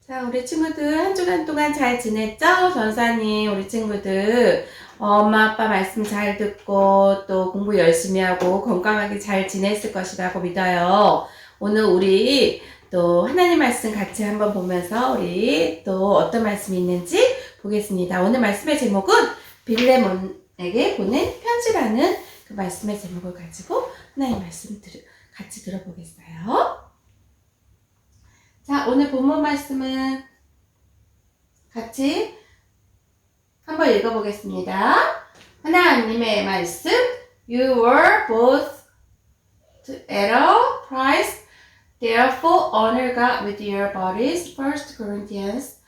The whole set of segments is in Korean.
자, 우리 친구들 한 주간 동안 잘 지냈죠? 전사님, 우리 친구들 엄마 아빠 말씀 잘 듣고 또 공부 열심히 하고 건강하게 잘 지냈을 것이라고 믿어요. 오늘 우리 또 하나님 말씀 같이 한번 보면서 우리 또 어떤 말씀이 있는지 보겠습니다. 오늘 말씀의 제목은 빌레몬에게 보낸 편지라는 그 말씀의 제목을 가지고 하나님 말씀 같이 들어보겠어요. 자, 오늘 본문 말씀은 같이 한번 읽어보겠습니다. 하나님의 말씀, You were both at a price, therefore honor God with your bodies. 1 Corinthians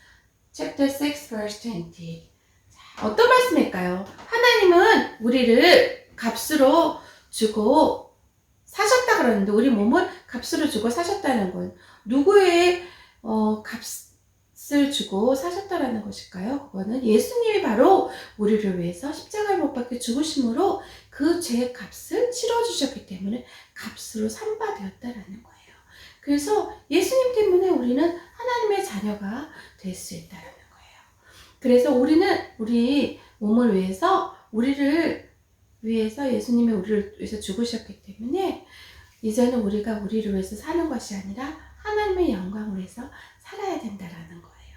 chapter 6 verse 20. 자, 어떤 말씀일까요? 하나님은 우리를 값으로 주고 사셨다 그러는데 우리 몸을 값으로 주고 사셨다는 건 누구의 값을 주고 사셨다라는 것일까요? 그거는 예수님이 바로 우리를 위해서 십자가에 못 박혀 죽으심으로 그 죄의 값을 치러주셨기 때문에 값으로 삼바되었다라는 거예요. 그래서 예수님 때문에 우리는 하나님의 자녀가 될 수 있다라는 거예요. 그래서 우리는 우리 몸을 위해서 예수님이 우리를 위해서 죽으셨기 때문에 이제는 우리가 우리를 위해서 사는 것이 아니라 하나님의 영광을 위해서 살아야 된다라는 거예요.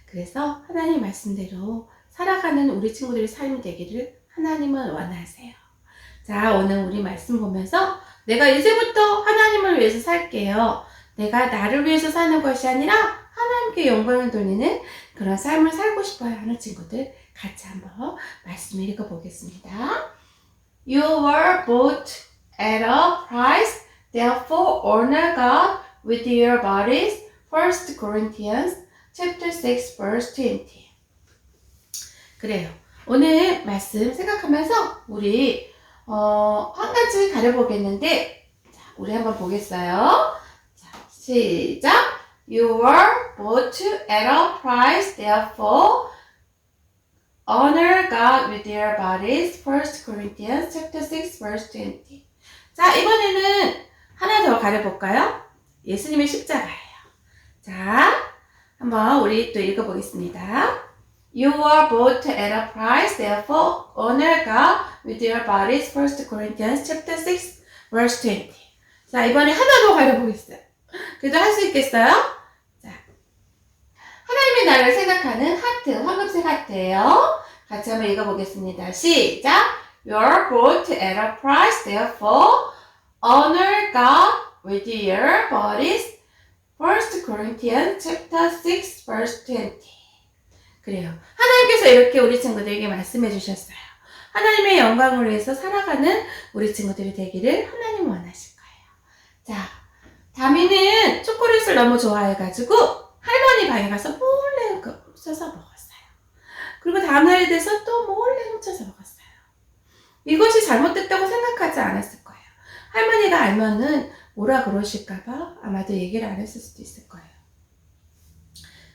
그래서 하나님 말씀대로 살아가는 우리 친구들의 삶이 되기를 하나님은 원하세요. 자, 오늘 우리 말씀 보면서 내가 이제부터 하나님을 위해서 살게요. 내가 나를 위해서 사는 것이 아니라 하나님께 영광을 돌리는 그런 삶을 살고 싶어요 하는 친구들 같이 한번 말씀을 읽어보겠습니다. You were bought at a price, therefore honor God with your bodies. 1 Corinthians chapter 6 verse 20. 그래요. 오늘 말씀 생각하면서 우리 한 가지 가려보겠는데 자, 우리 한번 보겠어요. 자, 시작. You were bought at a price, therefore honor God with your bodies. 1 Corinthians chapter 6 verse 20. 자, 이번에는 하나 더 가려볼까요? 예수님의 십자가예요. 자, 한번 우리 또 읽어보겠습니다. You were bought at a price, therefore honor God with your bodies. 1 Corinthians chapter 6 verse 20. 자, 이번에 하나 더 가려보겠어요. 그래도 할 수 있겠어요? 자, 하나님의 나라를 생각하는 하트, 황금색 하트예요. 같이 한번 읽어보겠습니다. 시작! You're bought at a price, therefore honor God with your bodies. 1 Corinthians chapter 6 verse 20. 그래요. 하나님께서 이렇게 우리 친구들에게 말씀해 주셨어요. 하나님의 영광을 위해서 살아가는 우리 친구들이 되기를 하나님 원하실 거예요. 자, 다미는 초콜릿을 너무 좋아해가지고 할머니 방에 가서 몰래 훔쳐서 먹었어요. 그리고 다음날이 돼서 또 몰래 훔쳐서 먹었어요. 이것이 잘못됐다고 생각하지 않았을 거예요. 할머니가 알면은 뭐라 그러실까봐 아마도 얘기를 안 했을 수도 있을 거예요.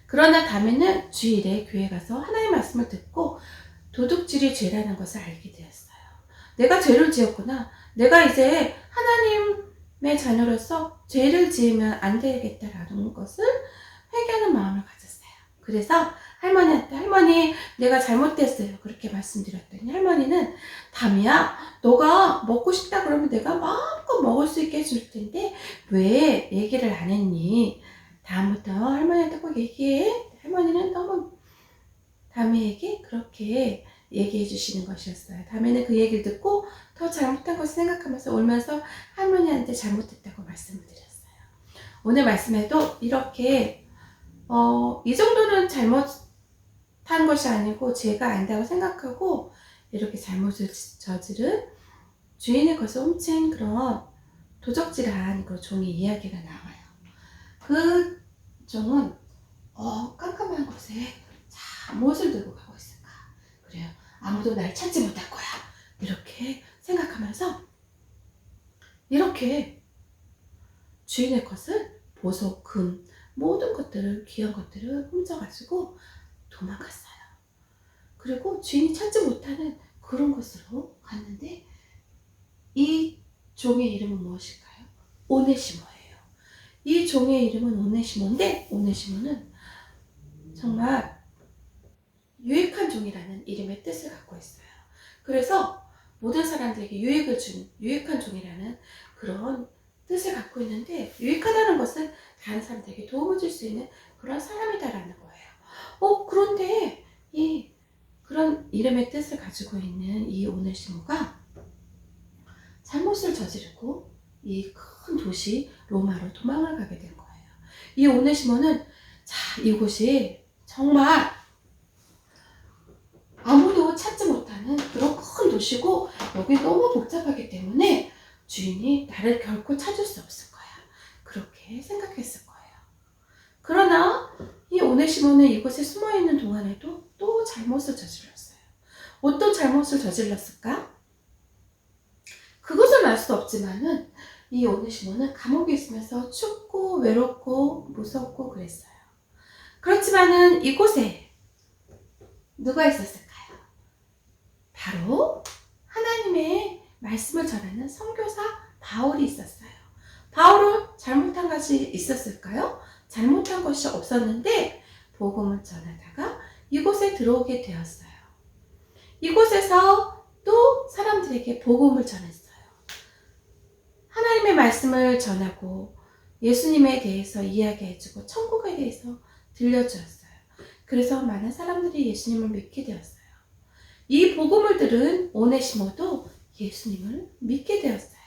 그러나 다미는 주일에 교회 가서 하나님의 말씀을 듣고 도둑질이 죄라는 것을 알게 되었어요. 내가 죄를 지었구나. 내가 이제 하나님의 자녀로서 죄를 지으면 안 되겠다라는 것을 회개하는 마음을 가졌어요. 그래서 할머니한테 할머니 내가 잘못했어요. 그렇게 말씀드렸더니 할머니는 다미야 너가 먹고 싶다 그러면 내가 마음껏 먹을 수 있게 해줄 텐데 왜 얘기를 안 했니? 다음부터 할머니한테 꼭 얘기해. 할머니는 너무 다미에게 그렇게 얘기해 주시는 것이었어요. 다미는 그 얘기를 듣고 더 잘못한 것을 생각하면서 울면서 할머니한테 잘못했다고 말씀을 드렸어요. 오늘 말씀에도 이렇게 이 정도는 잘못한 것이 아니고 죄가 아니다고 생각하고 이렇게 잘못을 저지른 주인의 것을 훔친 그런 도적질한 그 종의 이야기가 나와요. 그 종은 깜깜한 곳에 자 무엇을 들고 가고 있을까? 그래요. 아무도 날 찾지 못할 거야. 이렇게 생각하면서 이렇게 주인의 것을 보석, 금, 모든 것들을 귀한 것들을 훔쳐가지고 도망갔어요. 그리고 주인이 찾지 못하는 그런 곳으로 갔는데 이 종의 이름은 무엇일까요? 오네시모예요. 이 종의 이름은 오네시모인데 오네시모는 정말 유익한 종이라는 이름의 뜻을 갖고 있어요. 그래서 모든 사람들에게 유익을 준 유익한 종이라는 그런 뜻을 갖고 있는데, 유익하다는 것은 다른 사람들에게 도움을 줄 수 있는 그런 사람이다라는 거예요. 그런데 이 그런 이름의 뜻을 가지고 있는 이 오네시모가 잘못을 저지르고 이 큰 도시 로마로 도망을 가게 된 거예요. 이 오네시모는 이곳이 정말 아무도 찾지 못하는 그런 큰 도시고, 여기 너무 복잡하기 때문에 주인이 나를 결코 찾을 수 없을 거야, 그렇게 생각했을 거예요. 그러나 이 오네시모는 이곳에 숨어있는 동안에도 또 잘못을 저질렀어요. 어떤 잘못을 저질렀을까? 그것은 알 수 없지만은 이 오네시모는 감옥에 있으면서 춥고 외롭고 무섭고 그랬어요. 그렇지만은 이곳에 누가 있었을까요? 바로 하나님의 말씀을 전하는 선교사 바울이 있었어요. 바울은 잘못한 것이 있었을까요? 잘못한 것이 없었는데 복음을 전하다가 이곳에 들어오게 되었어요. 이곳에서 또 사람들에게 복음을 전했어요. 하나님의 말씀을 전하고 예수님에 대해서 이야기해주고 천국에 대해서 들려주었어요. 그래서 많은 사람들이 예수님을 믿게 되었어요. 이 복음을 들은 오네시모도 예수님을 믿게 되었어요.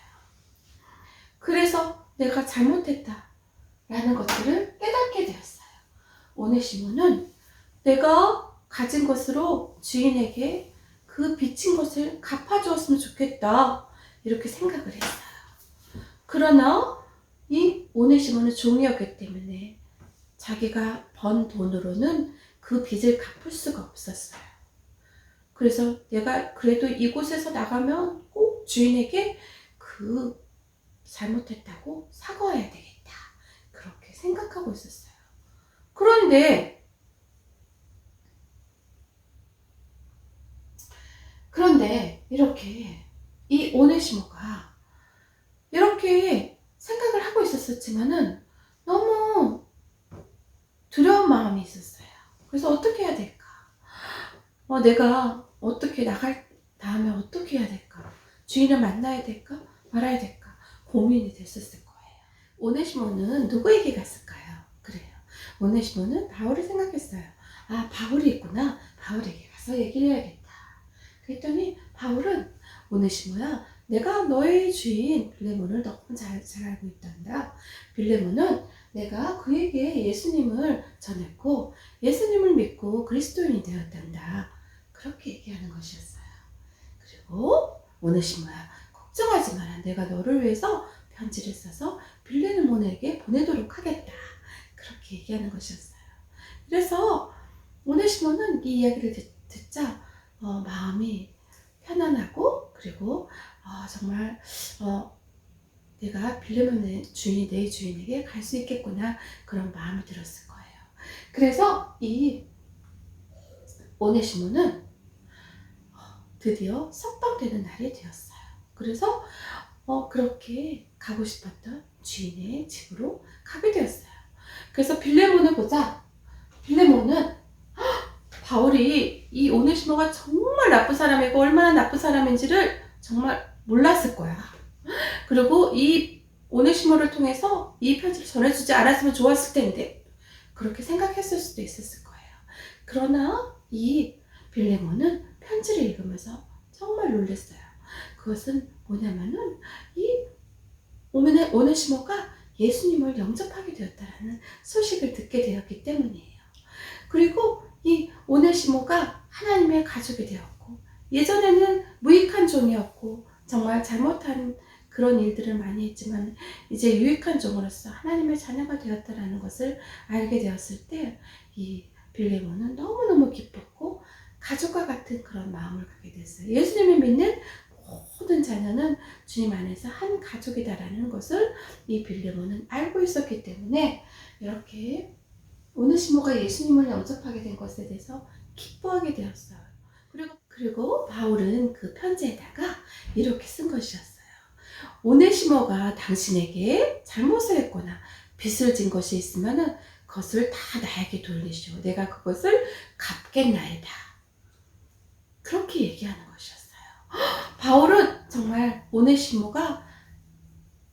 그래서 내가 잘못했다라는 것들을 깨닫게 되었어요. 오네시모는 내가 가진 것으로 주인에게 그 빚진 것을 갚아주었으면 좋겠다, 이렇게 생각을 했어요. 그러나 이 오네시모는 종이었기 때문에 자기가 번 돈으로는 그 빚을 갚을 수가 없었어요. 그래서 내가 그래도 이곳에서 나가면 꼭 주인에게 그 잘못했다고 사과해야 되겠다, 그렇게 생각하고 있었어요. 그런데 이렇게 이 오네시모가 이렇게 생각을 하고 있었지만은 너무 두려운 마음이 있었어요. 그래서 어떻게 해야 될까? 내가 어떻게 나갈 다음에 어떻게 해야 될까? 주인을 만나야 될까? 말아야 될까? 고민이 됐었을 거예요. 오네시모는 누구에게 갔을까요? 그래요. 오네시모는 바울을 생각했어요. 바울이 있구나. 바울에게 가서 얘기를 해야겠다. 그랬더니 바울은 오네시모야, 내가 너의 주인 빌레몬을 너무 잘 알고 있단다. 빌레몬은 내가 그에게 예수님을 전했고 예수님을 믿고 그리스도인이 되었단다, 그렇게 얘기하는 것이었어요. 그리고 오네시모야, 걱정하지 마라. 내가 너를 위해서 편지를 써서 빌레몬에게 보내도록 하겠다, 그렇게 얘기하는 것이었어요. 그래서 오네시모는 이 이야기를 듣자 마음이 편안하고, 그리고 정말 내가 빌레몬의 주인이 내 주인에게 갈 수 있겠구나, 그런 마음이 들었을 거예요. 그래서 이 오네시모는 드디어 석방되는 날이 되었어요. 그래서 그렇게 가고 싶었던 주인의 집으로 가게 되었어요. 그래서 빌레몬을 보자 빌레몬은 바울이 이 오네시모가 정말 나쁜 사람이고 얼마나 나쁜 사람인지를 정말 몰랐을 거야. 그리고 이 오네시모를 통해서 이 편지를 전해주지 않았으면 좋았을 텐데, 그렇게 생각했을 수도 있었을 거예요. 그러나 이 빌레몬은 편지를 읽으면서 정말 놀랐어요. 그것은 뭐냐면은 이 오네시모가 예수님을 영접하게 되었다라는 소식을 듣게 되었기 때문이에요. 그리고 이 오네시모가 하나님의 가족이 되었고, 예전에는 무익한 종이었고 정말 잘못한 그런 일들을 많이 했지만 이제 유익한 종으로서 하나님의 자녀가 되었다라는 것을 알게 되었을 때 이 빌레몬은 너무너무 기뻤고 가족과 같은 그런 마음을 갖게 됐어요. 예수님을 믿는 모든 자녀는 주님 안에서 한 가족이다라는 것을 이 빌레몬은 알고 있었기 때문에 이렇게 오네시모가 예수님을 영접하게 된 것에 대해서 기뻐하게 되었어요. 그리고 바울은 그 편지에다가 이렇게 쓴 것이었어요. 오네시모가 당신에게 잘못을 했거나 빚을 진 것이 있으면은 그것을 다 나에게 돌리시오. 내가 그것을 갚겠나이다. 그렇게 얘기하는 것이었어요. 바울은 정말 오네시모가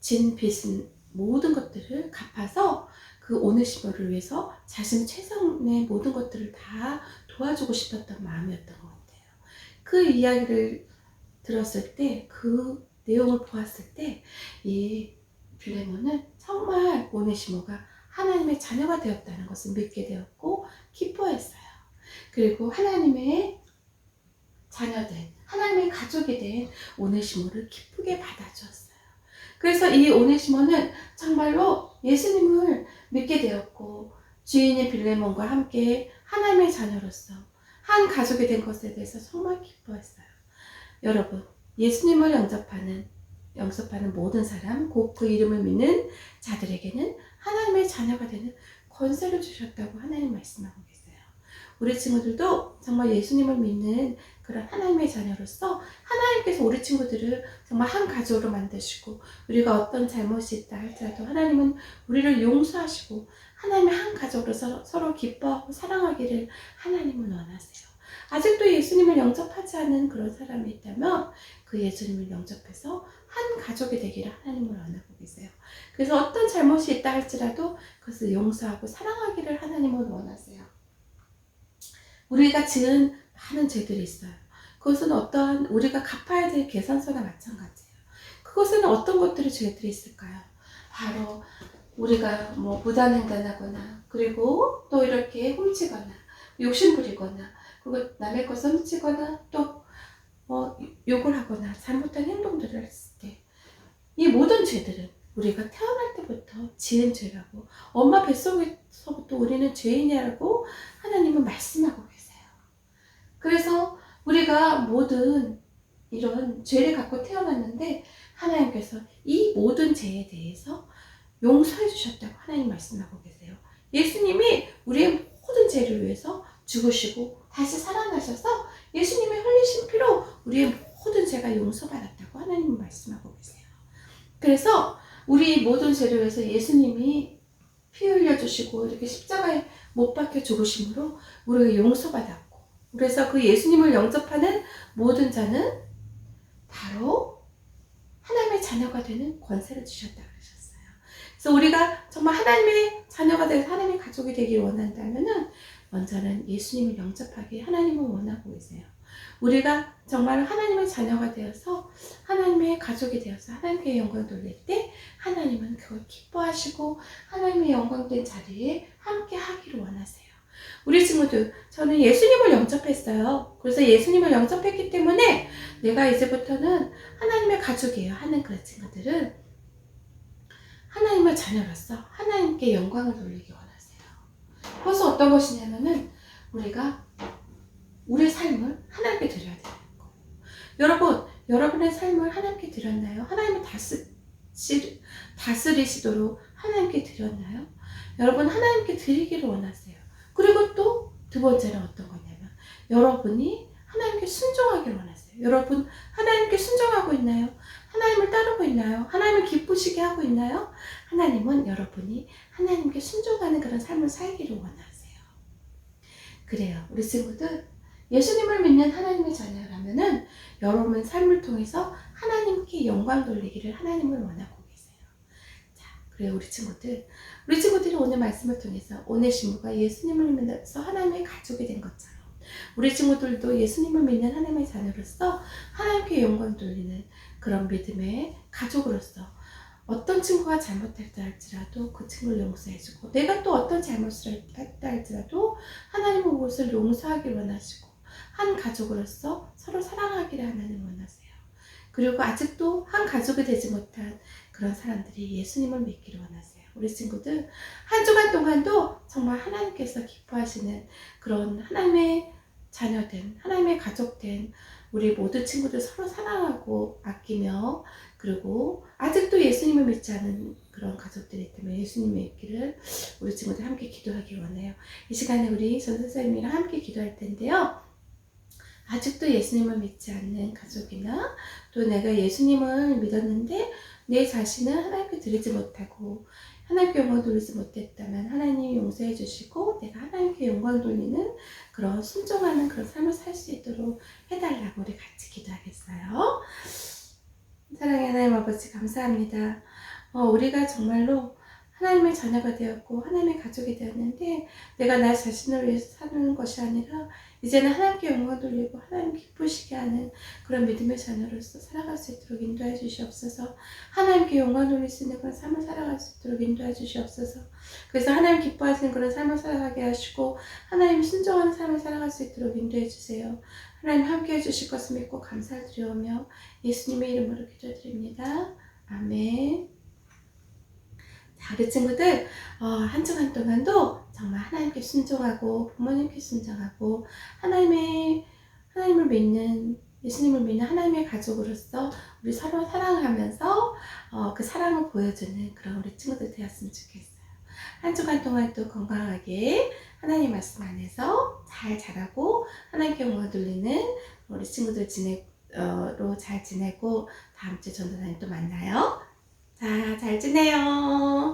진 빚은 모든 것들을 갚아서 그 오네시모를 위해서 자신 최선의 모든 것들을 다 도와주고 싶었던 마음이었던 것 같아요. 그 이야기를 들었을 때, 그 내용을 보았을 때, 이 빌레몬은 정말 오네시모가 하나님의 자녀가 되었다는 것을 믿게 되었고 기뻐했어요. 그리고 하나님의 자녀된, 하나님의 가족이 된 오네시모를 기쁘게 받아주었어요. 그래서 이 오네시모는 정말로 예수님을 믿게 되었고 주인인 빌레몬과 함께 하나님의 자녀로서 한 가족이 된 것에 대해서 정말 기뻐했어요. 여러분, 예수님을 영접하는 모든 사람, 곧 그 이름을 믿는 자들에게는 하나님의 자녀가 되는 권세를 주셨다고 하나님 말씀하고 계세요. 우리 친구들도 정말 예수님을 믿는 그런 하나님의 자녀로서 하나님께서 우리 친구들을 정말 한 가족으로 만드시고, 우리가 어떤 잘못이 있다 할지라도 하나님은 우리를 용서하시고 하나님의 한 가족으로 서로 기뻐하고 사랑하기를 하나님은 원하세요. 아직도 예수님을 영접하지 않은 그런 사람이 있다면 그 예수님을 영접해서 한 가족이 되기를 하나님을 원하고 계세요. 그래서 어떤 잘못이 있다 할지라도 그것을 용서하고 사랑하기를 하나님은 원하세요. 우리가 지은 많은 죄들이 있어요. 그것은 어떠한 우리가 갚아야 될 계산서나 마찬가지예요. 그것은 어떤 것들이 죄들이 있을까요? 바로 우리가 무단횡단하거나, 그리고 또 이렇게 훔치거나, 욕심부리거나, 그리고 남의 것을 훔치거나, 또 욕을 하거나 잘못된 행동들을 했을 때, 이 모든 죄들은 우리가 태어날 때부터 지은 죄라고, 엄마 뱃속에서부터 우리는 죄인이라고 하나님은 말씀하고 계세요. 그래서 우리가 모든 이런 죄를 갖고 태어났는데 하나님께서 이 모든 죄에 대해서 용서해 주셨다고 하나님 말씀하고 계세요. 예수님이 우리의 모든 죄를 위해서 죽으시고 다시 살아나셔서 예수님의 흘리신 피로 우리의 모든 죄가 용서받았다고 하나님 말씀하고 계세요. 그래서 우리 모든 죄를 위해서 예수님이 피 흘려주시고 이렇게 십자가에 못 박혀 죽으심으로 우리가 용서받았고, 그래서 그 예수님을 영접하는 모든 자는 바로 하나님의 자녀가 되는 권세를 주셨다고 하셨어요. 그래서 우리가 정말 하나님의 자녀가 되고 하나님의 가족이 되기를 원한다면은 먼저는 예수님을 영접하기 하나님은 원하고 계세요. 우리가 정말 하나님의 자녀가 되어서 하나님의 가족이 되어서 하나님께 영광 돌릴 때 하나님은 그걸 기뻐하시고 하나님의 영광된 자리에 함께 하기를 원하세요. 우리 친구들, 저는 예수님을 영접했어요. 그래서 예수님을 영접했기 때문에 내가 이제부터는 하나님의 가족이에요 하는 그런 친구들은 하나님의 자녀로서 하나님께 영광을 돌리기 원하세요. 그래서 어떤 것이냐면은 우리가 우리의 삶을 하나님께 드려야 되는 거예요. 여러분, 여러분의 삶을 하나님께 드렸나요? 하나님을 다스리시도록 하나님께 드렸나요? 여러분, 하나님께 드리기를 원하세요. 그리고 또 두 번째는 어떤 거냐면 여러분이 하나님께 순종하기를 원하세요. 여러분, 하나님께 순종하고 있나요? 하나님을 따르고 있나요? 하나님을 기쁘시게 하고 있나요? 하나님은 여러분이 하나님께 순종하는 그런 삶을 살기를 원하세요. 그래요. 우리 친구들, 예수님을 믿는 하나님의 자녀라면은 여러분 삶을 통해서 하나님께 영광 돌리기를 하나님을 원하고 계세요. 자, 그래요. 우리 친구들이 오늘 말씀을 통해서 오네시모가 예수님을 믿어서 하나님의 가족이 된 것처럼 우리 친구들도 예수님을 믿는 하나님의 자녀로서 하나님께 영광 돌리는 그런 믿음의 가족으로서 어떤 친구가 잘못했다 할지라도 그 친구를 용서해주고, 내가 또 어떤 잘못을 했다 할지라도 하나님은 그것을 용서하길 원하시고 한 가족으로서 서로 사랑하기를 하나님 원하세요. 그리고 아직도 한 가족이 되지 못한 그런 사람들이 예수님을 믿기를 원하세요. 우리 친구들, 한 주간 동안도 정말 하나님께서 기뻐하시는 그런 하나님의 자녀된, 하나님의 가족된 우리 모든 친구들 서로 사랑하고 아끼며, 그리고 아직도 예수님을 믿지 않은 그런 가족들이 있다면 예수님을 믿기를 우리 친구들 함께 기도하기 원해요. 이 시간에 우리 전 선생님이랑 함께 기도할 텐데요. 아직도 예수님을 믿지 않는 가족이나 또 내가 예수님을 믿었는데 내 자신을 하나님께 드리지 못하고 하나님께 영광 돌리지 못했다면 하나님이 용서해 주시고 내가 하나님께 영광 돌리는 그런 순종하는 그런 삶을 살 수 있도록 해달라고 우리 같이 기도하겠어요. 사랑의 하나님 아버지 감사합니다. 우리가 정말로 하나님의 자녀가 되었고 하나님의 가족이 되었는데 내가 나 자신을 위해서 사는 것이 아니라 이제는 하나님께 영광 돌리고 하나님 기쁘시게 하는 그런 믿음의 자녀로서 살아갈 수 있도록 인도해 주시옵소서. 하나님께 영광 돌릴 수 있는 그런 삶을 살아갈 수 있도록 인도해 주시옵소서. 그래서 하나님 기뻐하시는 그런 삶을 살아가게 하시고 하나님 순종하는 삶을 살아갈 수 있도록 인도해 주세요. 하나님 함께해 주실 것을 믿고 감사드리오며 예수님의 이름으로 기도드립니다. 아멘. 자, 우리 친구들 한 주간 동안도 정말 하나님께 순종하고 부모님께 순종하고 하나님을 믿는 예수님을 믿는 하나님의 가족으로서 우리 서로 사랑하면서 그 사랑을 보여주는 그런 우리 친구들 되었으면 좋겠어요. 한 주간 동안 또 건강하게 하나님 말씀 안에서 잘 자라고 하나님께 영광 돌리는 우리 친구들 로 잘 지내고 다음 주 전도사님 또 만나요. 자, 잘 지내요.